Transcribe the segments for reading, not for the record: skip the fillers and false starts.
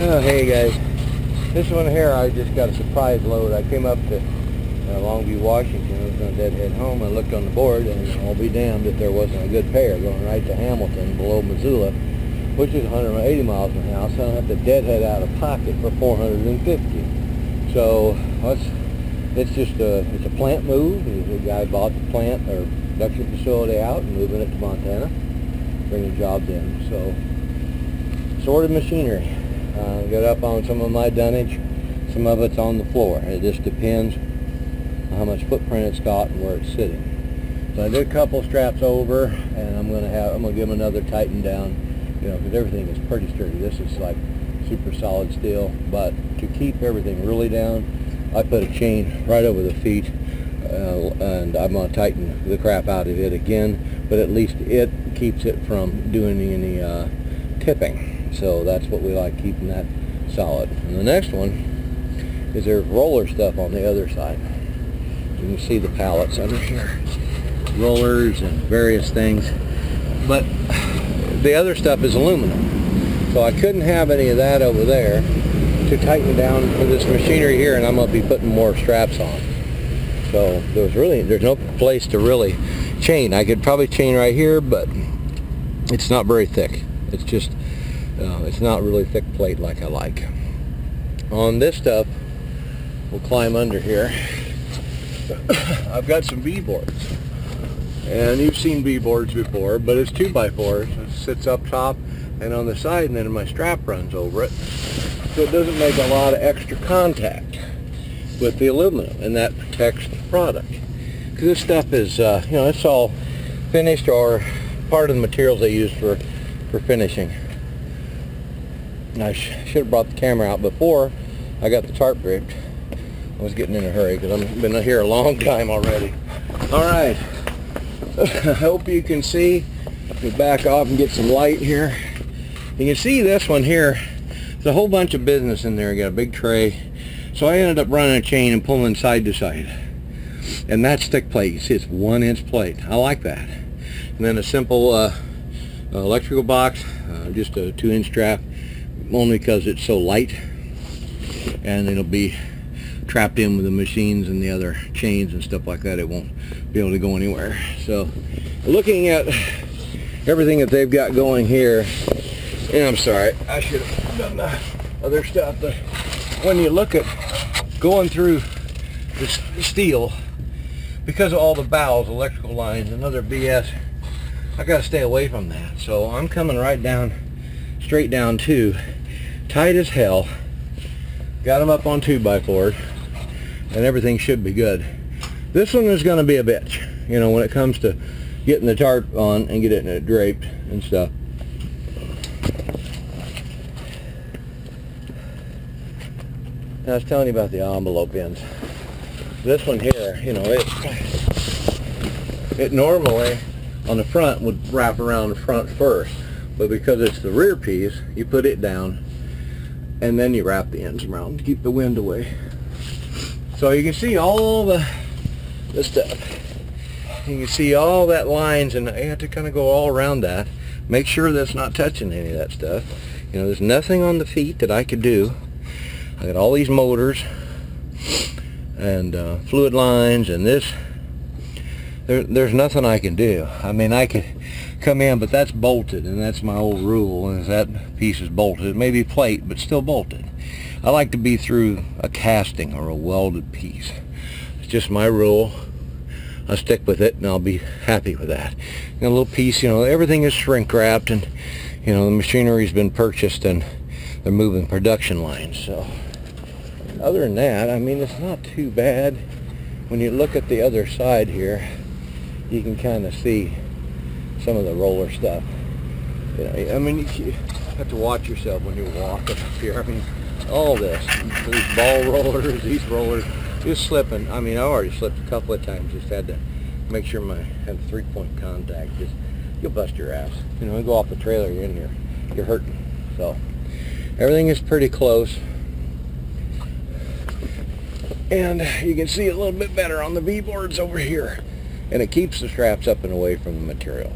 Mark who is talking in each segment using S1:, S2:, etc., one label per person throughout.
S1: Oh, hey guys. This one here, I just got a surprise load. I came up to Longview, Washington. I was going to deadhead home. I looked on the board, and I'll be damned if there wasn't a good pair going right to Hamilton below Missoula, which is 180 miles from the house. So I don't have to deadhead out of pocket for 450. So it's a plant move. The guy bought the plant or production facility out and moving it to Montana, bringing jobs in. So sorted machinery. Got up on some of my dunnage, some of it's on the floor. It just depends on how much footprint it's got and where it's sitting. So I did a couple straps over, and I'm gonna give them another tighten down, because everything is pretty sturdy. This is like super solid steel, but to keep everything really down, I put a chain right over the feet, and I'm gonna tighten the crap out of it again, but at least it keeps it from doing any tipping. So that's what we like, keeping that solid. And the next one is there's roller stuff on the other side. You can see the pallets under here, rollers and various things, but the other stuff is aluminum, so I couldn't have any of that over there to tighten down for this machinery here, and I'm going to be putting more straps on. So there's no place to really chain. I could probably chain right here, but it's not very thick. It's just it's not really thick plate like I like. On this stuff, we'll climb under here. I've got some V-boards, and you've seen V-boards before, but it's 2x4s. It sits up top and on the side, and then my strap runs over it, so it doesn't make a lot of extra contact with the aluminum, and that protects the product. Because this stuff is, it's all finished or part of the materials they use for finishing. And I should have brought the camera out before I got the tarp rigged. I was getting in a hurry because I've been here a long time already. Alright, I hope you can see. Let me back off and get some light here. You can see this one here. There's a whole bunch of business in there. I got a big tray. So I ended up running a chain and pulling side to side. And that's thick plate. You see it's 1-inch plate. I like that. And then a simple electrical box, just a 2-inch strap, only because it's so light, and it'll be trapped in with the machines and the other chains and stuff like that. It won't be able to go anywhere. So looking at everything that they've got going here, and I'm sorry, I should have done the other stuff, but when you look at going through this steel, because of all the valves, electrical lines, and other BS, I got to stay away from that. So I'm coming right down, straight down to, tight as hell. Got them up on 2x4s, and everything should be good. This one is going to be a bitch, when it comes to getting the tarp on and getting it draped and stuff. I was telling you about the envelope ends. This one here, it normally on the front would wrap around the front first, but because it's the rear piece, you put it down and then you wrap the ends around to keep the wind away. So you can see all the stuff. You can see all that lines, and I have to kind of go all around that. Make sure that's not touching any of that stuff. There's nothing on the feet that I could do. I got all these motors and fluid lines, and this. There's nothing I can do. I mean, I could come in, but that's bolted, and that's my old rule, is that piece is bolted. It may be plate, but still bolted. I like to be through a casting or a welded piece. It's just my rule. I'll stick with it, and I'll be happy with that. A little piece, everything is shrink wrapped, and the machinery's been purchased, and they're moving production lines. So other than that, I mean, it's not too bad. When you look at the other side here, you can kind of see some of the roller stuff. I mean, you have to watch yourself when you're walking up here. I mean, all this, these ball rollers, these rollers, just slipping. I mean, I already slipped a couple of times. Just had to make sure had 3-point contact. Just, you'll bust your ass. You go off the trailer, you're in here, you're hurting. So everything is pretty close. And you can see a little bit better on the V-boards over here. And it keeps the straps up and away from the material.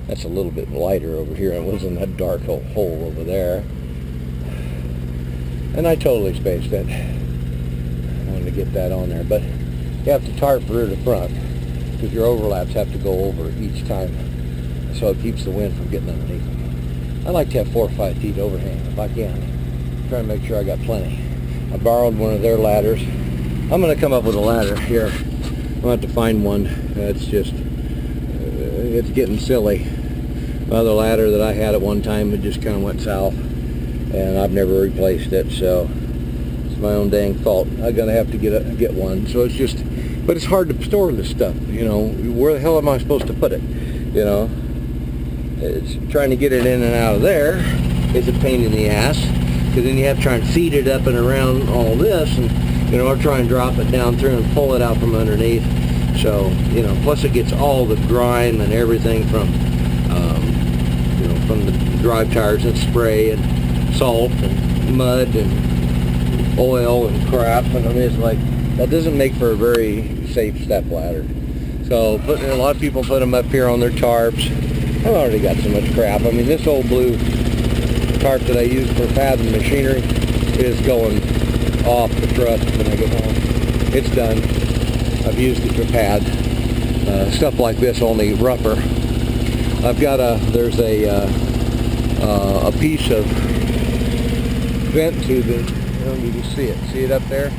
S1: That's a little bit lighter over here. It was in that dark hole over there. And I totally spaced it. I wanted to get that on there, but you have to tarp rear to front because your overlaps have to go over each time, so it keeps the wind from getting underneath them. I like to have 4 or 5 feet overhang if I can. Try to make sure I got plenty. I borrowed one of their ladders. I'm going to come up with a ladder here. I'll have to find one. It's just, it's getting silly. The other ladder that I had at one time, it just kind of went south, and I've never replaced it, so it's my own dang fault. I'm going to have to get one. So it's just, but it's hard to store this stuff, you know. Where the hell am I supposed to put it, you know? It's trying to get it in and out of there is a pain in the ass, because then you have to try and feed it up and around all this, and you know, or try and drop it down through and pull it out from underneath. So, you know, plus it gets all the grime and everything from, you know, from the drive tires and spray and salt and mud and oil and crap. And I mean, it's like, that doesn't make for a very safe step ladder. So, a lot of people put them up here on their tarps. I've already got so much crap. I mean, this old blue tarp that I use for paddling machinery is going off the truck when I get home. It's done. I've used it for pad. Stuff like this, only rougher. I've got there's a piece of vent tubing. I don't know if you can see it. See it up there?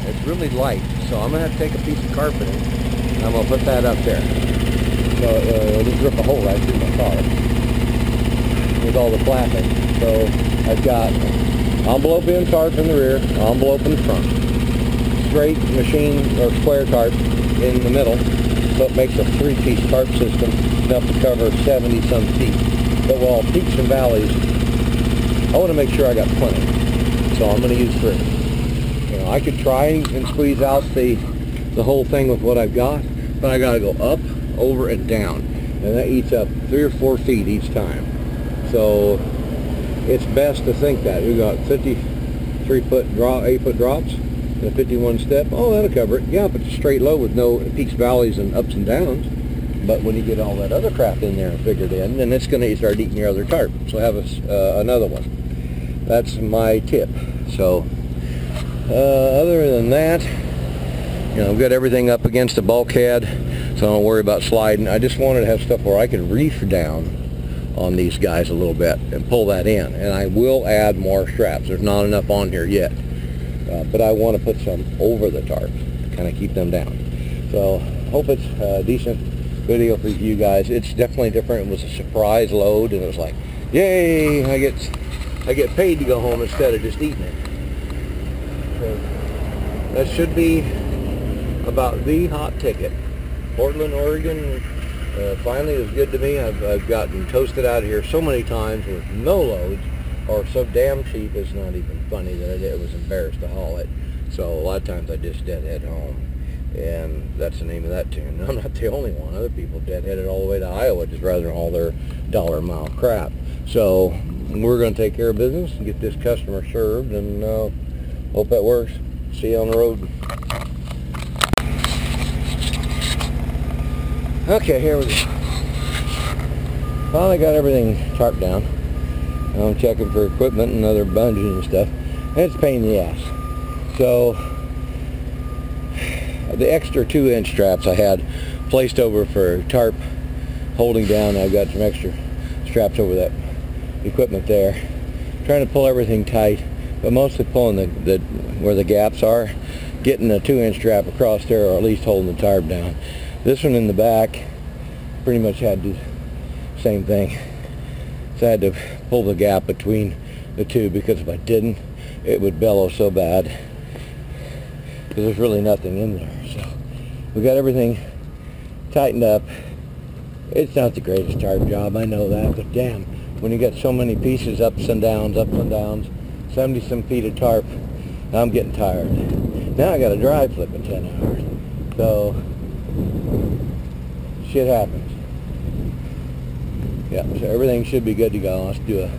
S1: It's really light. So I'm going to have to take a piece of carpeting and I'm going to put that up there. So it'll just rip a hole right through my car with all the flapping. So I've got envelope in tarp in the rear, envelope in the front, straight machine or square tarp in the middle, so it makes a 3-piece tarp system, enough to cover 70 some feet. But with all peaks and valleys, I want to make sure I got plenty, so I'm going to use 3. You know, I could try and squeeze out the whole thing with what I've got, but I got to go up, over, and down, and that eats up 3 or 4 feet each time. So it's best to think that. We've got 53-foot drop, 8-foot drops, and a 51 step. Oh, that'll cover it. Yeah, but it's straight low with no peaks, valleys, and ups and downs. But when you get all that other crap in there and figured in, then it's going to start eating your other tarp. So have another one. That's my tip. So other than that, you know, I've got everything up against the bulkhead, so I don't worry about sliding. I just wanted to have stuff where I could reef down on these guys a little bit and pull that in, and I will add more straps. There's not enough on here yet, but I want to put some over the tarp to kind of keep them down. So hope it's a decent video for you guys. It's definitely different. It was a surprise load, and it was like, yay, I get paid to go home instead of just eating it. So that should be about the hot ticket. Portland, Oregon, finally it was good to me. I've gotten toasted out of here so many times with no loads, or so damn cheap it's not even funny that I was embarrassed to haul it. So a lot of times I just deadhead home, and that's the name of that tune. I'm not the only one. Other people deadheaded all the way to Iowa just rather than haul their dollar-a-mile crap. So we're going to take care of business and get this customer served, and hope that works. See you on the road. Okay, here we go. Finally got everything tarped down. I'm checking for equipment and other bungees and stuff. And it's a pain in the ass. So, the extra 2-inch straps I had placed over for tarp holding down. I've got some extra straps over that equipment there. Trying to pull everything tight, but mostly pulling the where the gaps are. Getting a 2-inch strap across there, or at least holding the tarp down. This one in the back pretty much had to do the same thing. So I had to pull the gap between the two, because if I didn't, it would bellow so bad. Because there's really nothing in there. So we got everything tightened up. It's not the greatest tarp job, I know that, but damn, when you got so many pieces, ups and downs, 70 some feet of tarp, I'm getting tired. Now I got to drive flip in 10 hours. So shit happens. Yeah, so everything should be good to go. Let's do a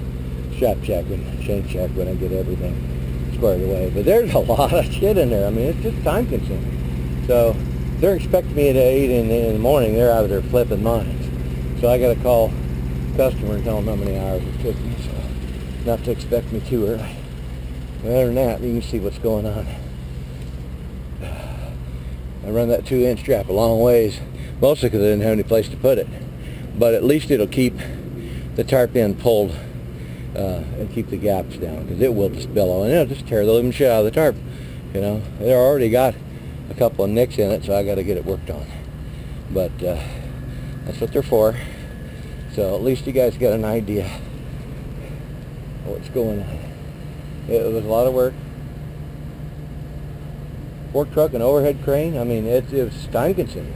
S1: strap check and chain check when I get everything squared away. But there's a lot of shit in there. I mean, it's just time consuming. So they're expecting me at 8 in the morning. They're out of there flipping mines. So I got to call the customer and tell them how many hours it took me. So not to expect me too early. Other than that, you can see what's going on. I run that 2-inch strap a long ways, mostly because I didn't have any place to put it. But at least it'll keep the tarp end pulled and keep the gaps down, because it will just billow and it'll just tear the living shit out of the tarp. You know, it already got a couple of nicks in it, so I got to get it worked on. But that's what they're for. So at least you guys got an idea of what's going on. It was a lot of work. Fork truck and overhead crane, I mean, it was time consuming.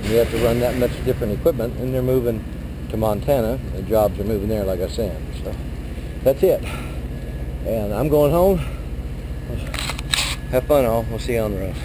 S1: You have to run that much different equipment, and they're moving to Montana. The jobs are moving there, like I said. So that's it. And I'm going home. Have fun all. We'll see you on the road.